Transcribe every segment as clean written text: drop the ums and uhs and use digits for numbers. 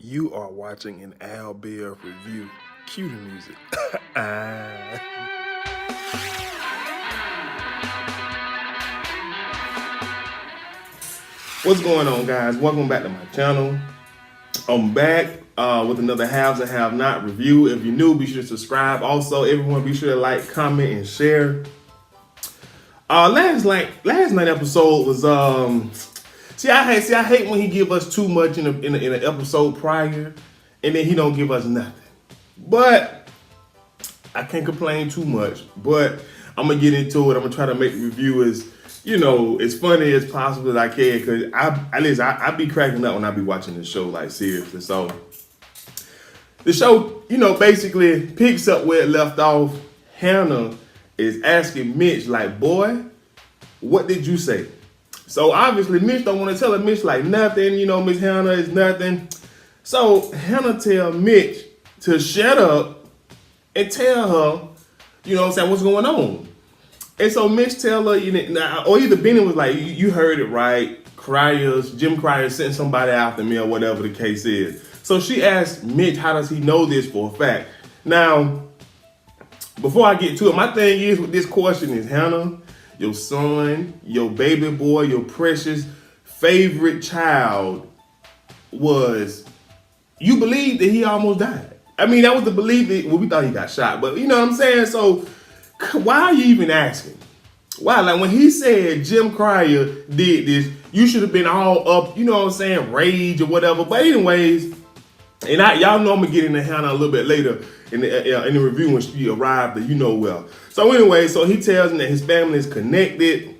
You are watching an Al Bear review. Cue the music. Ah. What's going on, guys? Welcome back to my channel. I'm back with another Haves and Have Not review. If you're new, be sure to subscribe. Also, everyone, be sure to like, comment, and share. Last night episode was see I hate when he give us too much in an episode prior, and then he don't give us nothing. But I can't complain too much. But I'm gonna get into it. I'm gonna try to make the review as funny as possible as I can, because I be cracking up when I be watching the show, like, seriously. So the show, basically picks up where it left off. Hannah is asking Mitch, like, boy, what did you say? So obviously Mitch don't want to tell her. Mitch like, nothing, Miss Hannah is nothing. So Hannah tell Mitch to shut up and tell her, what's going on. And so Mitch tell her, or either Benny was like, you heard it right. Jim Cryer sent somebody after me, or whatever the case is. So she asked Mitch, how does he know this for a fact? Now, before I get to it, my thing is with this question is, Hannah, your son, your baby boy, your precious favorite child you believe that he almost died. I mean, that was the belief that, we thought he got shot, but you know what I'm saying? So why are you even asking? Why? Like, when he said Jim Cryer did this, you should have been all up, rage or whatever. But anyways, and y'all know I'm gonna get into Hannah a little bit later in the review when she arrived, well. So anyway, so he tells him that his family is connected.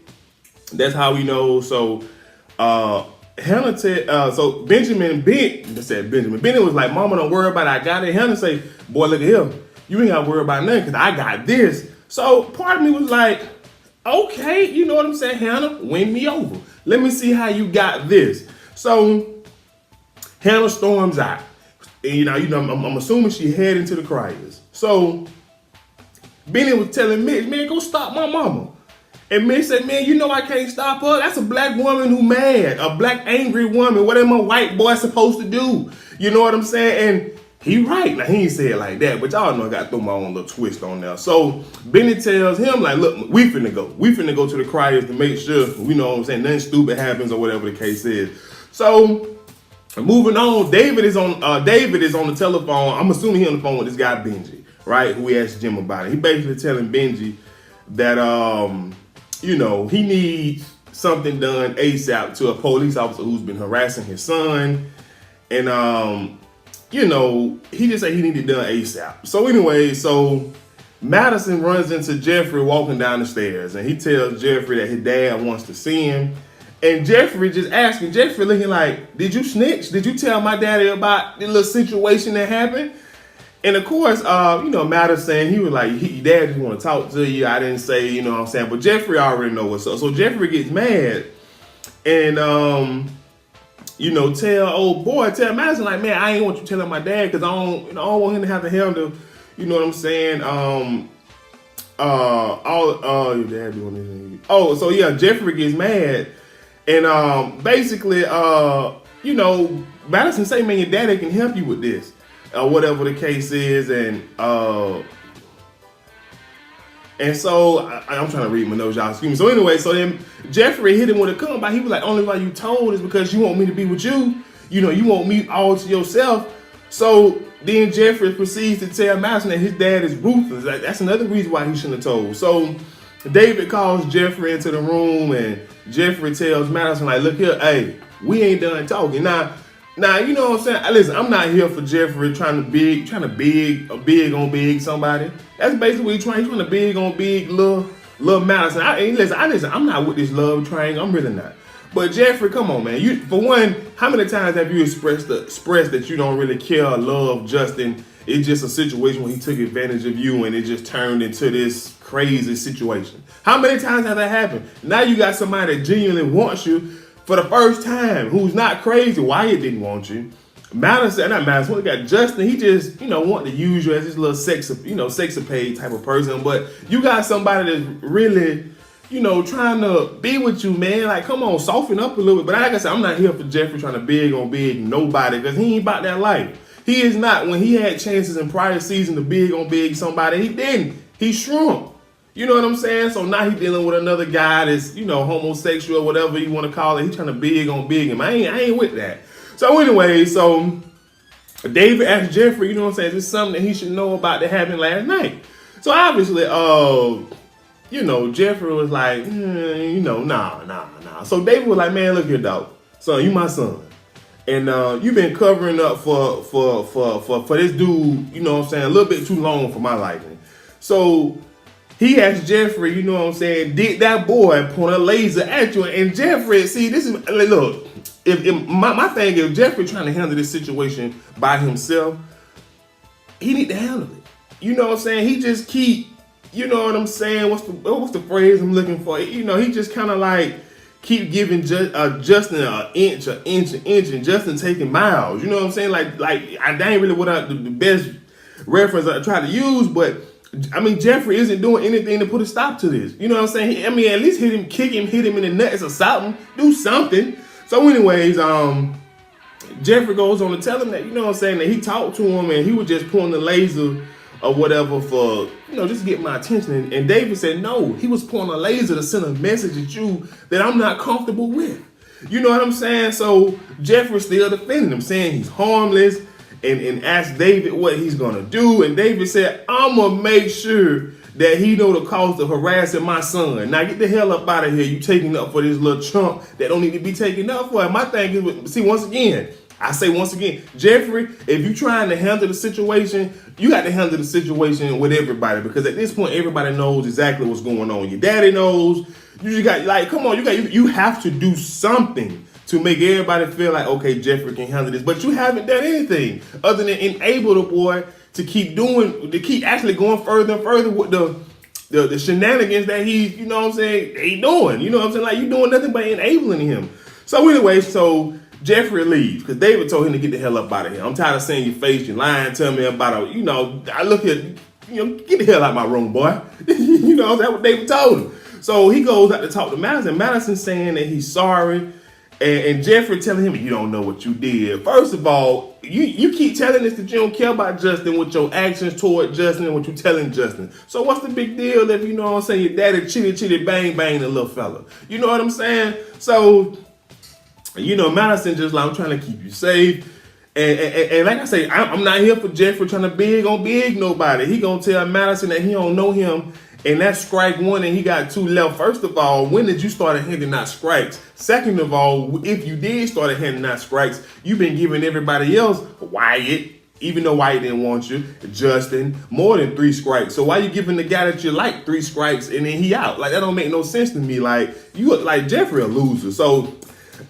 That's how we know. So Hannah so Benny was like, Mama, don't worry about it. I got it. Hannah say, boy, look at him. You ain't gotta worry about nothing, because I got this. So part of me was like, okay, you know what I'm saying, Hannah, win me over. Let me see how you got this. So Hannah storms out. And I'm assuming she head into the Cryers. So Benny was telling Mitch, man, go stop my mama. And Mitch said, man, I can't stop her. That's a black woman who mad, a black angry woman. What am a white boy supposed to do? You know what I'm saying? And he right. Now, he ain't say it like that, but y'all know I got to throw my own little twist on there. So Benny tells him, like, look, we finna go. We finna go to the Cryers to make sure, nothing stupid happens or whatever the case is. So moving on, David is on the telephone. I'm assuming he's on the phone with this guy Benji, right? Who he asked Jim about it. He basically telling Benji that he needs something done ASAP to a police officer who's been harassing his son. And he just said he needed done ASAP. So anyway, Madison runs into Jeffrey walking down the stairs, and he tells Jeffrey that his dad wants to see him. And Jeffrey just asking, Jeffrey looking like, did you snitch? Did you tell my daddy about the little situation that happened? And of course, Madison, he was like, dad just want to talk to you. I didn't say, but Jeffrey already know what's up. So Jeffrey gets mad and, tell Madison, like, man, I ain't want you telling my dad, because I don't want him to have to handle, you know what I'm saying? Your dad doing this. Oh, so yeah, Jeffrey gets mad. And basically, Madison say, man, your daddy can help you with this, whatever the case is. And so I'm trying to read my notes, y'all. Excuse me. So anyway, so then Jeffrey hit him with a comeback. He was like, only why you told is because you want me to be with you. You want me all to yourself. So then Jeffrey proceeds to tell Madison that his dad is ruthless. Like, that's another reason why he shouldn't have told. So David calls Jeffrey into the room, and Jeffrey tells Madison, like, look here, hey, we ain't done talking. Now, you know what I'm saying? Listen, I'm not here for Jeffrey trying to big on big somebody. That's basically what he's trying to big on big little Madison. I'm not with this love train. I'm really not. But Jeffrey, come on, man. For one, how many times have you expressed that you don't really care or love Justin? It's just a situation where he took advantage of you, and it just turned into this crazy situation. How many times has that happened? Now you got somebody that genuinely wants you for the first time, who's not crazy. Wyatt didn't want you. Madison, we got Justin. He just, wanted to use you as this little sexapade type of person. But you got somebody that's really, trying to be with you, man. Like, come on, soften up a little bit. But like I said, I'm not here for Jeffrey trying to big on big nobody, because he ain't about that life. He is not. When he had chances in prior season to big on big somebody, he didn't. He shrunk. You know what I'm saying? So now he dealing with another guy that's, homosexual, whatever you want to call it. He trying to big on big him. I ain't with that. So anyway, David asked Jeffrey, you know what I'm saying, is this something that he should know about that happened last night? So obviously, Jeffrey was like, nah. So David was like, man, look here, dog. Son, you my son. And you've been covering up for this dude, you know what I'm saying, a little bit too long for my liking. So he asked Jeffrey, you know what I'm saying, did that boy point a laser at you? And Jeffrey, see, this is, look, if my thing is, Jeffrey trying to handle this situation by himself, he need to handle it. You know what I'm saying? He just keep, you know what I'm saying? What's the phrase I'm looking for? He just kind of like keep giving Justin an inch, and Justin taking miles. You know what I'm saying? Like I ain't really what the best reference I try to use, but I mean, Jeffrey isn't doing anything to put a stop to this. You know what I'm saying? At least hit him, kick him, hit him in the nuts or something. Do something. So anyways, Jeffrey goes on to tell him that, you know what I'm saying, that he talked to him and he was just pulling the laser or whatever for, just to get my attention. And David said, no, he was pulling a laser to send a message at you that I'm not comfortable with. You know what I'm saying? So Jeffrey's still defending him, saying he's harmless, and asked David what he's going to do. And David said, I'm going to make sure that he know the cost of harassing my son. Now get the hell up out of here. You taking up for this little chump that don't need to be taken up for. And my thing is, once again, Jeffrey, if you trying to handle the situation, you got to handle the situation with everybody, because at this point, everybody knows exactly what's going on. Your daddy knows. You just got, come on, you have to do something to make everybody feel like, okay, Jeffrey can handle this. But you haven't done anything other than enable the boy to keep actually going further and further with the shenanigans that he's, you know what I'm saying, he doing. You know what I'm saying? Like, you doing nothing but enabling him. So anyway, Jeffrey leaves because David told him to get the hell up out of here. I'm tired of seeing your face. You're lying to me about I look at, get the hell out of my room, boy. That's what David told him. So he goes out to talk to Madison. Madison's saying that he's sorry. And Jeffrey telling him, you don't know what you did. First of all, you keep telling us that you don't care about Justin with your actions toward Justin and what you telling Justin. So what's the big deal if, you know what I'm saying, your daddy chitty, bang, the little fella? You know what I'm saying? So, Madison just like, I'm trying to keep you safe. And like I say, I'm not here for Jeffrey trying to big on big nobody. He gonna tell Madison that he don't know him. And that's strike one, and he got 2 left. First of all, when did you start handing out strikes? Second of all, if you did start handing out strikes, you've been giving everybody else, Wyatt, even though Wyatt didn't want you, Justin, more than 3 strikes. So why you giving the guy that you like 3 strikes and then he out? Like, that don't make no sense to me. Like, you look like Jeffrey a loser. So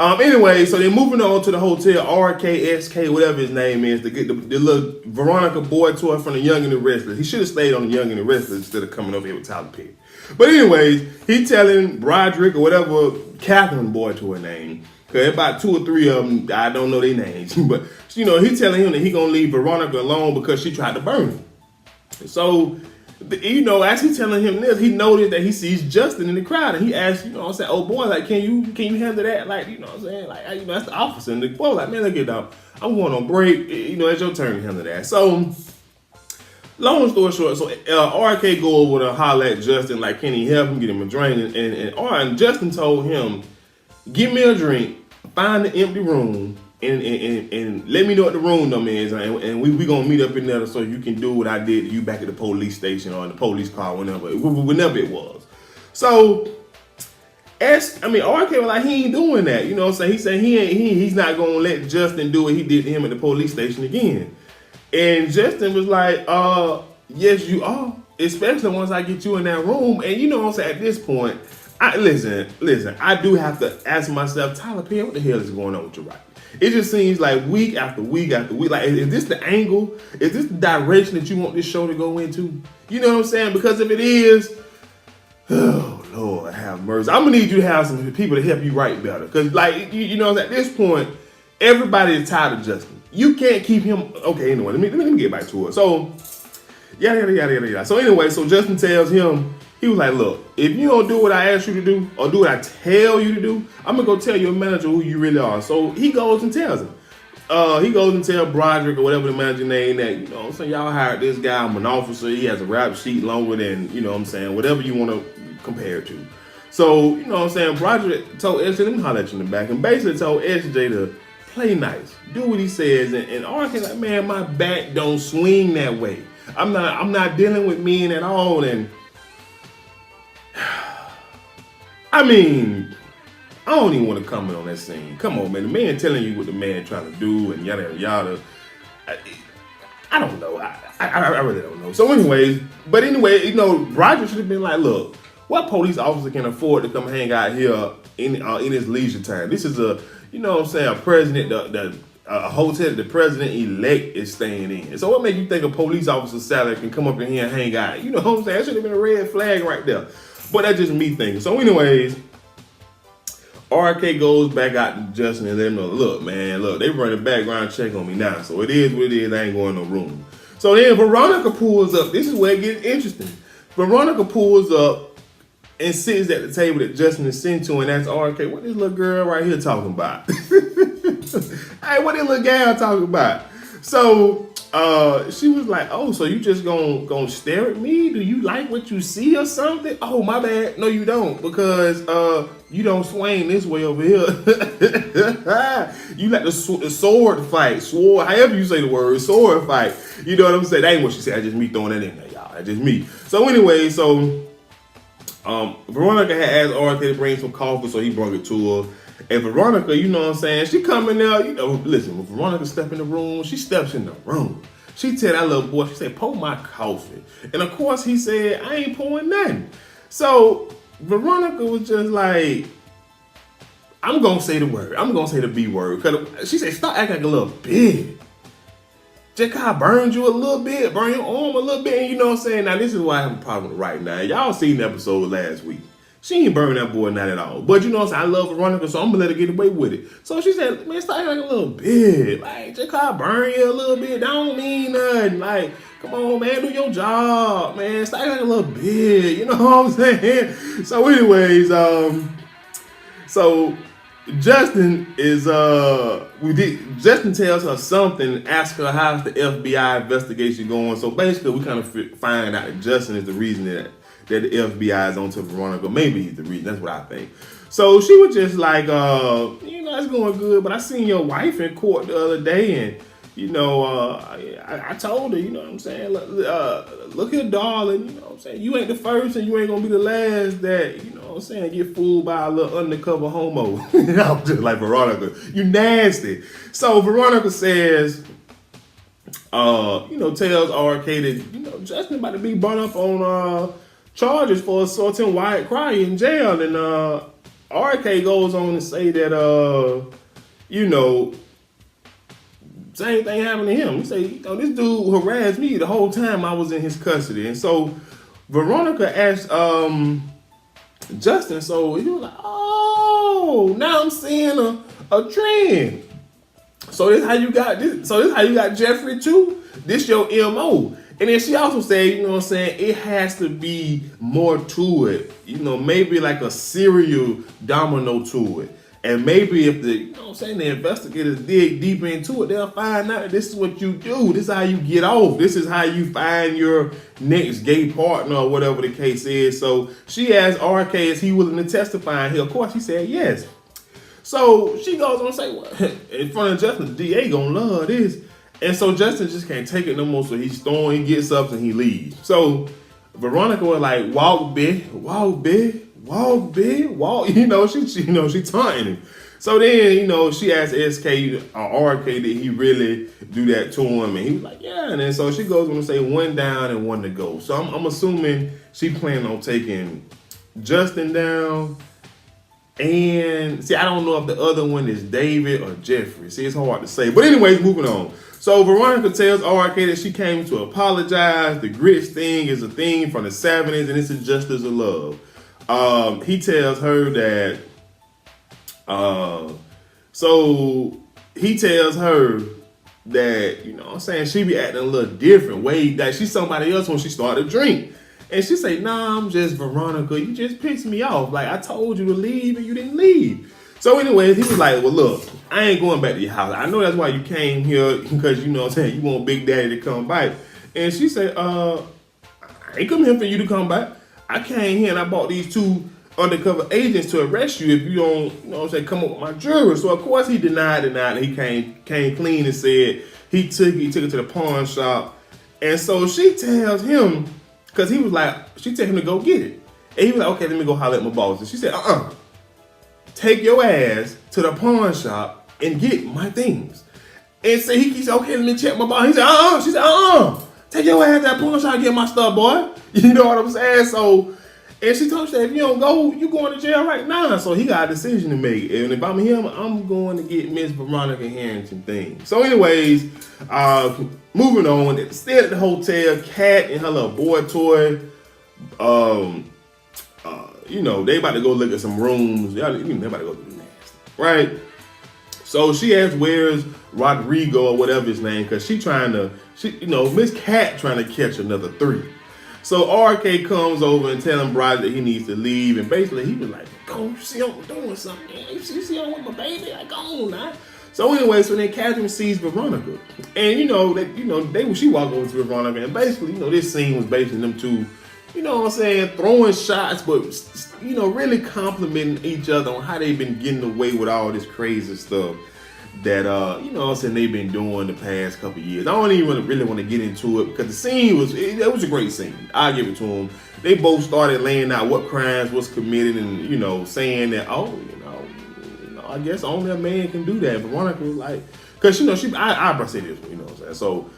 anyway, so they're moving on to the hotel, RKSK, whatever his name is, to get the little Veronica boy tour from the Young and the Restless. He should have stayed on the Young and the Restless instead of coming over here with Tyler Perry. But anyways, he telling Broderick or whatever, Catherine boy to her name, because about 2 or 3 of them, I don't know their names, but he telling him that he gonna leave Veronica alone because she tried to burn him. So, as he telling him this, he noticed that he sees Justin in the crowd, and he asked, oh boy, like, can you handle that? Like, you know what I'm saying? Like, that's the officer. And the boy was like, man, look at that. I'm going on break. It's your turn to handle that. So, long story short, so RK go over to holler at Justin, like, can he help him get him a drink? And Justin told him, give me a drink, find the empty room, and let me know what the room number is, and we gonna meet up in there so you can do what I did to you back at the police station or in the police car, whenever it was. So, RK was like, he ain't doing that. You know what I'm saying? He said he's not gonna let Justin do what he did to him at the police station again. And Justin was like, yes, you are, especially once I get you in that room. And you know what I'm saying? At this point, listen, I do have to ask myself, Tyler Perry, what the hell is going on with your writing? It just seems like week after week after week. Like, is this the angle? Is this the direction that you want this show to go into? You know what I'm saying? Because if it is, oh, Lord, have mercy. I'm going to need you to have some people to help you write better. Because, like, at this point, everybody is tired of Justin. You can't keep him. Okay, anyway, let me get back to it. So, yada. So, anyway, so Justin tells him, He was like, look, if you don't do what I ask you to do or do what I tell you to do, I'm going to go tell your manager who you really are. So he goes and tells him. He goes and tells Broderick or whatever the manager name that, you know what I'm saying, y'all hired this guy. I'm an officer. He has a rap sheet longer than, you know what I'm saying, whatever you want to compare it to. So, you know what I'm saying, Broderick told SJ, let me holler at you in the back, and basically told SJ to play nice, do what he says, and RK like, man, my back don't swing that way. I'm not dealing with men at all, and I mean, I don't even want to comment on that scene. Come on, man. The man telling you what the man trying to do and yada yada. I don't know. I really don't know. So anyways, you know, Roger should have been like, look, what police officer can afford to come hang out here in his leisure time? This is a, you know what I'm saying, a president, a hotel that the president-elect is staying in. So what makes you think a police officer's salary can come up in here and hang out? You know what I'm saying? That should have been a red flag right there. But that's just me thinking. So anyways, RK goes back out to Justin and let him know, look, man, look, they run a background check on me now. So it is what it is. I ain't going no room. So then Veronica pulls up. This is where it gets interesting. Veronica pulls up and sits at the table that Justin is sent to and asks RK, what this little girl right here talking about? Hey, what this little gal talking about? So she was like, oh, so you just gonna stare at me? Do you like what you see or something? Oh, my bad. No, you don't, because you don't swing this way over here. You like the sword fight, however you say the word, sword fight. You know what I'm saying? That ain't what she said. That's just me throwing that in there, y'all. That's just me. So anyway, Veronica had asked RK to bring some coffee, so he brought it to her. And Veronica, you know what I'm saying, she coming out, you know, listen, when Veronica step in the room, she steps in the room. She tell that little boy, she said, pour my coffee. And of course he said, I ain't pouring nothing. So Veronica was just like, I'm going to say the word. I'm going to say the B word. Cause she said, stop acting like a little bitch. Just kind of burned you a little bit, burn your arm a little bit. And you know what I'm saying? Now, this is why I have a problem right now. Y'all seen the episode last week. She ain't burn that boy not at all. But you know what I'm saying? I love Veronica, so I'm going to let her get away with it. So she said, man, stop acting like a little bit. Like, just kind of burn you a little bit. That don't mean nothing. Like, come on, man, do your job, man. Stop acting like a little bit. You know what I'm saying? So anyways, so Justin is Justin tells her something, asks her how's the FBI investigation going. So basically we kind of find out that Justin is the reason that the FBI is on to Veronica. Maybe he's the reason. That's what I think. So she was just like, you know, it's going good, but I seen your wife in court the other day, and you know, I told her, you know what I'm saying, look here, darling, you know what I'm saying, you ain't the first and you ain't gonna be the last that, you know what I'm saying, get fooled by a little undercover homo. I'm just like, Veronica, you nasty. So Veronica says, you know, tells RK that, you know, Justin about to be brought up on charges for assaulting Wyatt Cryer in jail, and RK goes on to say that, you know, same thing happened to him. He say, you know, this dude harassed me the whole time I was in his custody. And so Veronica asked Justin, so he was like, oh, now I'm seeing a trend. So this how you got this. So this how you got Jeffrey too. This your MO. And then she also said, you know what I'm saying, it has to be more to it. You know, maybe like a serial domino to it. And maybe if the, you know what I'm saying, the investigators dig deeper into it, they'll find out that this is what you do. This is how you get off. This is how you find your next gay partner or whatever the case is. So she asked RK, is he willing to testify? And he, of course, he said yes. So she goes on and say, well, in front of Justin, the DA gonna love this. And so Justin just can't take it no more. So he's throwing, he gets up and he leaves. So Veronica was like, walk, bitch, walk, bitch. Walk, big, walk. You know, she taunting him. So then, you know, she asked SK or RK did he really do that to him, and he was like, yeah. And then so she goes on to say one down and one to go. So I'm assuming she planning on taking Justin down. And see, I don't know if the other one is David or Jeffrey. See, it's hard to say. But anyways, moving on. So Veronica tells RK that she came to apologize. The grits thing is a thing from the 70s, and it's a justice of love. He tells her that, he tells her that, you know what I'm saying, she be acting a little different, way that she's somebody else when she started to drink. And she say, nah, I'm just Veronica. You just pissed me off. Like, I told you to leave and you didn't leave. So anyways, he was like, well, look, I ain't going back to your house. I know that's why you came here, because, you know what I'm saying, you want Big Daddy to come back. And she said, I ain't come here for you to come back. I came here and I bought these 2 undercover agents to arrest you if you don't, you know what I'm saying, come up with my jewelry. So of course he denied. And he came clean and said he took it to the pawn shop. And so she tells him, because he was like, she told him to go get it. And he was like, okay, let me go holler at my boss. And she said, take your ass to the pawn shop and get my things. And so he said, okay, let me check my boss. He said, She said, take your ass to that pawn shop and get my stuff, boy. You know what I'm saying? So, and she told him, if you don't go, you going to jail right now. So he got a decision to make. And if I'm him, I'm going to get Miss Veronica Harrington things. So anyways, moving on, still at the hotel, Kat and her little boy toy, you know, they about to go look at some rooms. They about to go do the nasty, right? So she asks, where's Rodrigo or whatever his name, because Miss Cat trying to catch another 3. So RK comes over and telling Brody that he needs to leave, and basically he was like, go, you see I'm doing something, man. You see I'm with my baby, like, go on now. So anyway, so then Catherine sees Veronica, and she walked over to Veronica, and basically, this scene was basically them two, you know what I'm saying, throwing shots, but really complimenting each other on how they've been getting away with all this crazy stuff that they've been doing the past couple years. I don't even really want to get into it, because the scene was a great scene. I'll give it to them. They both started laying out what crimes was committed, and saying that, I guess only a man can do that. Veronica was like, because I say this, you know what I'm saying. So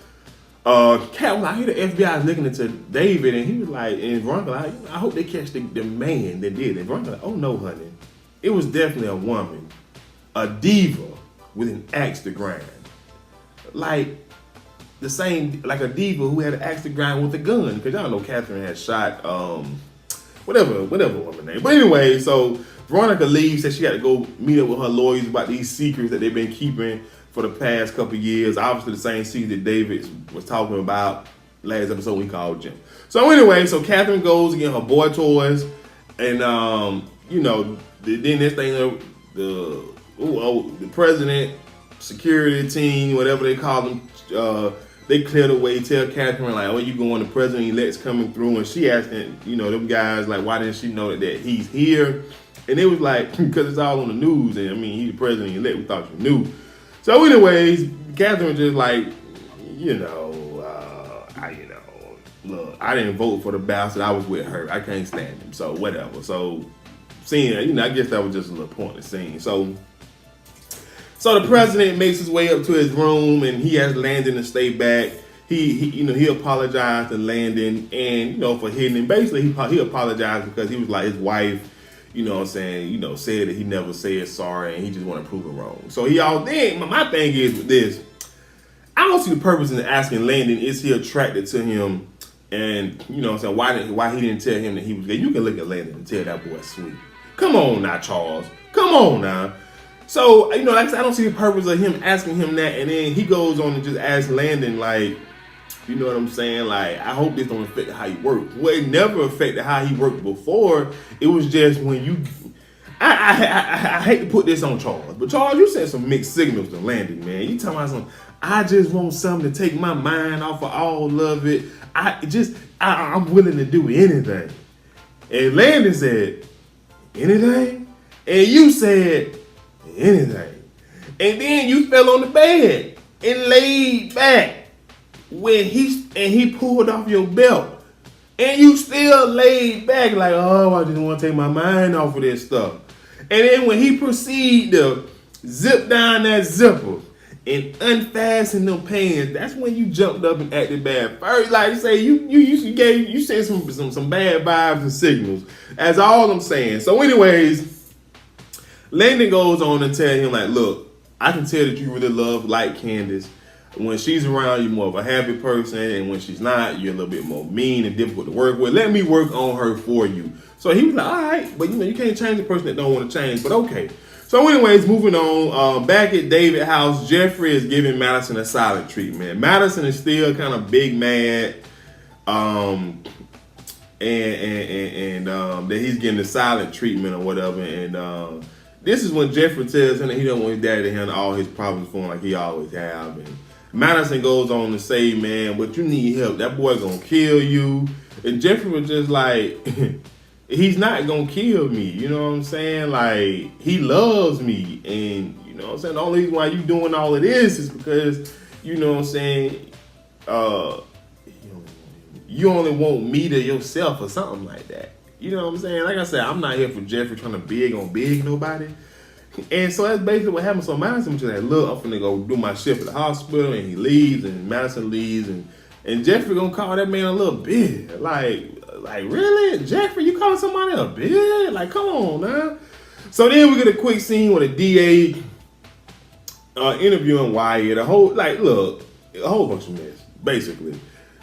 Cat was like, I hear the FBI is looking into David, and he was like, and Veronica like, I hope they catch the man that did it. And Veronica like, oh no, honey, it was definitely a woman, a diva with an axe to grind, like the same, like a diva who had an axe to grind with a gun. Because y'all know Catherine had shot whatever woman name. But anyway, so Veronica leaves, says she got to go meet up with her lawyers about these secrets that they've been keeping for the past couple years. Obviously the same secret that David was talking about last episode we called Jim. So anyway, so Catherine goes to get her boy toys, and then this thing, the president, security team, whatever they call them, they cleared the way, tell Catherine, like, oh, you going, the president-elect's coming through, and she asking, them guys, like, why didn't she know that he's here? And it was like, because it's all on the news, and he's the president-elect, we thought you knew. So anyways, Catherine just like, look, I didn't vote for the bastard, I was with her, I can't stand him, so whatever. So seeing, I guess that was just a little pointless scene. So the president makes his way up to his room, and he has Landon to stay back. He apologized to Landon, and for hitting him. Basically, he apologized because he was like, his wife, said that he never said sorry, and he just want to prove it wrong. So my thing is with this, I don't see the purpose in asking Landon, is he attracted to him, and why he didn't tell him that he was gay. You can look at Landon and tell that boy sweet. Come on now, Charles. Come on now. So, like I said, I don't see the purpose of him asking him that, and then he goes on and just asks Landon, like, you know what I'm saying? Like, I hope this don't affect how he worked. Well, it never affected how he worked before. It was just when you... I hate to put this on Charles, but Charles, you sent some mixed signals to Landon, man. You talking about something, I just want something to take my mind off of all of it. I'm willing to do anything. And Landon said, anything? And you said, anything. And then you fell on the bed and laid back when he pulled off your belt. And you still laid back like, oh, I just want to take my mind off of this stuff. And then when he proceeded to zip down that zipper and unfasten them pants, that's when you jumped up and acted bad. First, like you say, you said some bad vibes and signals. That's all I'm saying. So anyways, Landon goes on and tell him, like, look, I can tell that you really love like Candace. When she's around, you're more of a happy person, and when she's not, you're a little bit more mean and difficult to work with. Let me work on her for you. So he was like, all right, but you can't change the person that don't want to change, but okay. So anyways, moving on, back at David's house, Jeffrey is giving Madison a silent treatment. Madison is still kind of big mad. and that he's getting the silent treatment or whatever. And this is when Jeffrey tells him that he don't want his daddy to handle all his problems for him like he always have. And Madison goes on to say, man, but you need help. That boy gonna kill you. And Jeffrey was just like, he's not gonna kill me. You know what I'm saying? Like, he loves me. And you know what I'm saying? The only reason why you doing all of this is because, you know what I'm saying, you only want me to yourself or something like that. You know what I'm saying? Like I said, I'm not here for Jeffrey trying to beg nobody. And so that's basically what happened. So Madison was just like, look, I'm finna go do my shift at the hospital, and he leaves, and Madison leaves, and Jeffrey gonna call that man a little bitch. Like really? Jeffrey, you calling somebody a bitch? Like, come on, man. So then we get a quick scene with a DA interviewing Wyatt. A whole bunch of mess, basically.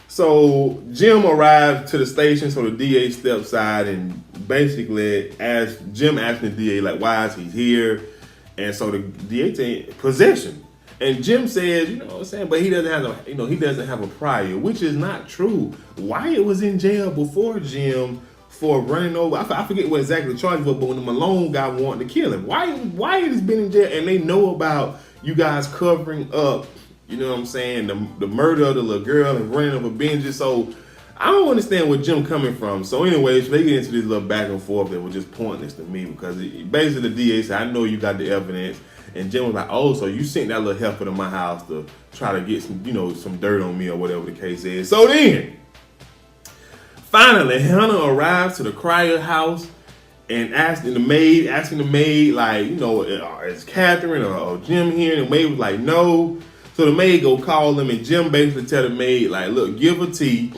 So Jim arrives to the station, so the DA steps aside and basically Jim asking the DA, like, why is he here? And so the DA takes possession. And Jim says, you know what I'm saying, but he doesn't have a prior, which is not true. Wyatt was in jail before Jim for running over. I forget what exactly the charge was, but when the Malone guy wanted to kill him, Wyatt has been in jail, and they know about you guys covering up, you know what I'm saying, the murder of the little girl and running over binges. So I don't understand where Jim coming from. So anyways, they get into this little back and forth that was just pointless to me, because basically the DA said, I know you got the evidence. And Jim was like, oh, so you sent that little heifer to my house to try to get some dirt on me or whatever the case is. So then, finally, Hannah arrives to the Cryer house and asking the maid, like, is Catherine or Jim here? And the maid was like, no. So the maid go call him, and Jim basically tell the maid, like, look, give her tea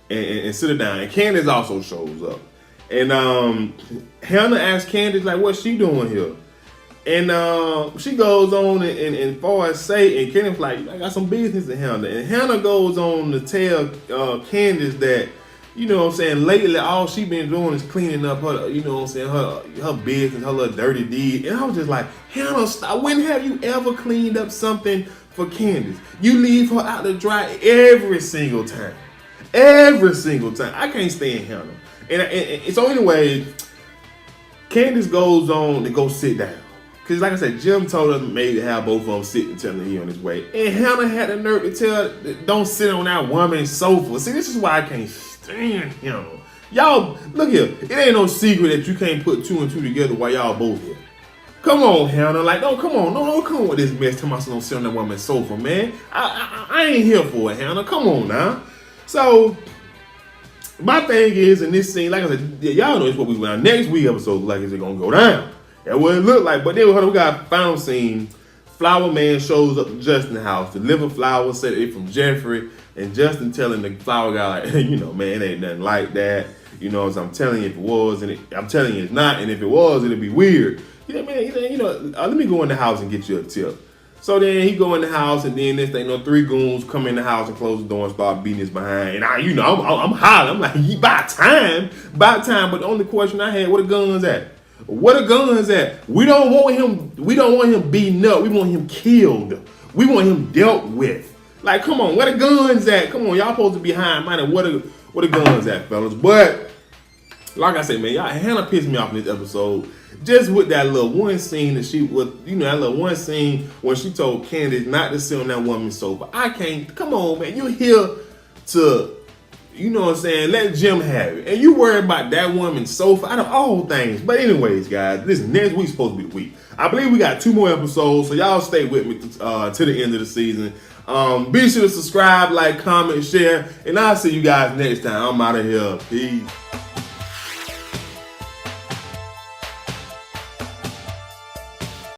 and sit her down. And Candace also shows up. And Hannah asks Candace, like, what's she doing here? And she goes on and far as say, and Candace like, I got some business to handle. And Hannah goes on to tell Candace that, you know what I'm saying, lately all she been doing is cleaning up her, you know what I'm saying, her business, her little dirty deed. And I was just like, Hannah, stop. When have you ever cleaned up something for Candace? You leave her out to dry every single time. Every single time. I can't stand Hannah. And so anyway, Candace goes on to go sit down. Because like I said, Jim told her maybe to have both of them sit and tell him he on his way. And Hannah had the nerve to tell her, don't sit on that woman's sofa. See, this is why I can't stand him. Y'all, look here. It ain't no secret that you can't put two and two together while y'all both here. Come on, Hannah. Like, don't come on with this mess. Tell me don't sit on that woman's sofa, man. I ain't here for it, Hannah. Come on now. So, my thing is, in this scene, like I said, y'all know it's what we went on. Next week episode, like, is it going to go down? That's what it looked like. But then we got a final scene. Flower Man shows up to Justin's house, deliver flowers, said it from Jeffrey, and Justin telling the flower guy, like, man, it ain't nothing like that. You know, so I'm telling you if it was, and I'm telling you it's not, and if it was, it'd be weird. Yeah, man, let me go in the house and get you a tip. So then he go in the house, and then this thing, 3 goons come in the house and close the door and start beating his behind. And I'm hollering. I'm like, by time. But the only question I had, where the guns at? Where the guns at? We don't want him beaten up. We want him killed. We want him dealt with. Like, come on, where the guns at? Come on, y'all supposed to be high minded. Where the guns at, fellas? But like I said, man, Hannah pissed me off in this episode. Just with that little one scene that she was, that little one scene when she told Candace not to sit on that woman's sofa. I can't. Come on, man. You're here to, you know what I'm saying, let Jim have it. And you worry about that woman's sofa out of all things. But anyways, guys, listen, next week's supposed to be the week. I believe we got 2 more episodes, so y'all stay with me to the end of the season. Be sure to subscribe, like, comment, share, and I'll see you guys next time. I'm out of here. Peace.